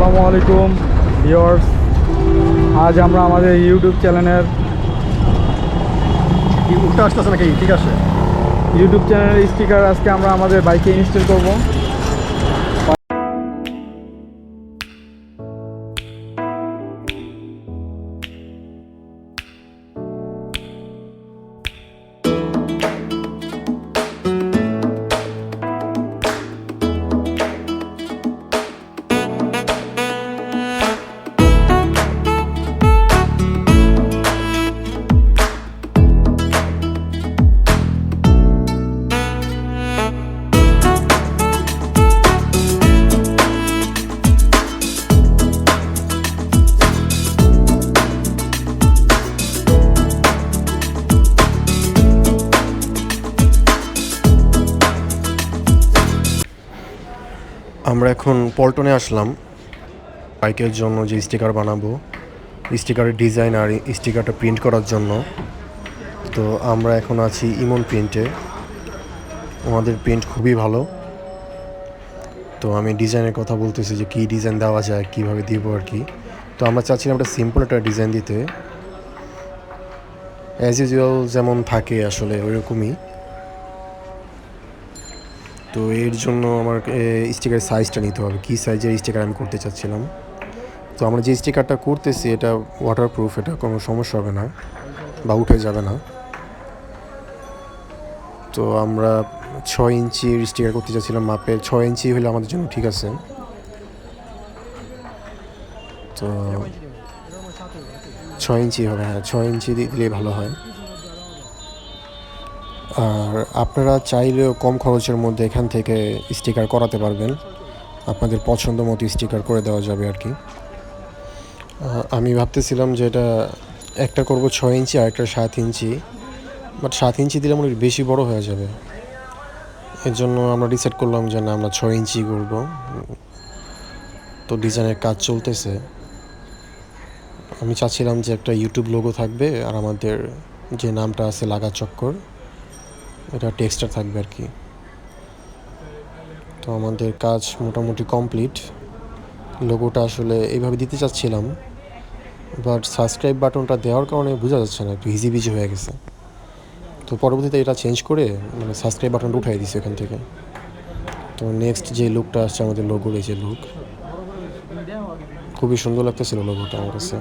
আসসালামু আলাইকুম ভিউয়ার্স, আজ আমরা আমাদের ইউটিউব চ্যানেলের স্টিকার আজকে আমরা আমাদের বাইকে ইনস্টল করব। আমরা এখন পল্টনে আসলাম বাইকের জন্য যে স্টিকার বানাবো, স্টিকারের ডিজাইন আর স্টিকারটা প্রিন্ট করার জন্য। তো আমরা এখন আছি ইমন প্রিন্টে। আমাদের প্রিন্ট খুবই ভালো। তো আমি ডিজাইনের কথা বলতেছি যে কী ডিজাইন দেওয়া যায়, কীভাবে দিব আর কি। তো আমরা চাচ্ছিলাম একটা সিম্পল একটা ডিজাইন দিতে, অ্যাজ ইউজুয়াল যেমন থাকে আসলে ওইরকমই। তো এর জন্য আমার স্টিকারের সাইজটা নিতে হবে, কী সাইজের স্টিকার আমি করতে চাচ্ছিলাম। তো আমরা যে স্টিকারটা করতেছি এটা ওয়াটারপ্রুফ, এটা কোনো সমস্যা হবে না বা উঠে যাবে না। তো আমরা 6 ইঞ্চির স্টিকার করতে চাচ্ছিলাম, মাপের 6 ইঞ্চি হলে আমাদের জন্য ঠিক আছে। তো 6 ইঞ্চি হবে, হ্যাঁ 6 ইঞ্চি দিলে ভালো হয়। আর আপনারা চাইলেও কম খরচের মধ্যে এখান থেকে স্টিকার করাতে পারবেন, আপনাদের পছন্দ মতো স্টিকার করে দেওয়া যাবে আর কি। আমি ভাবতেছিলাম যে এটা একটা করব 6 ইঞ্চি আর একটা 7 ইঞ্চি, বাট 7 ইঞ্চি দিলে মনে হয় বেশি বড় হয়ে যাবে। এর জন্য আমরা ডিসাইড করলাম যে না, আমরা 6 ইঞ্চি করব। তো ডিজাইনের কাজ চলতেছে। আমি চাচ্ছিলাম যে একটা ইউটিউব লোগো থাকবে আর আমাদের যে নামটা আছে লাগা চক্কর, এটা টেক্সটার থাকবে আর কি। তো আমাদের কাজ মোটামুটি কমপ্লিট। লোগোটা আসলে এইভাবে দিতে চাচ্ছিলাম, বাট সাবস্ক্রাইব বাটনটা দেওয়ার কারণে বোঝা যাচ্ছে না, একটু হিজিবিজি হয়ে গেছে। তো পরবর্তীতে এটা চেঞ্জ করে মানে সাবস্ক্রাইব বাটনটা উঠাই দিছি এখান থেকে। তো নেক্সট যে লুকটা আসছে আমাদের লোগোর, এই যে লুক, খুবই সুন্দর লাগতেছিল লোগোটা আমার কাছে।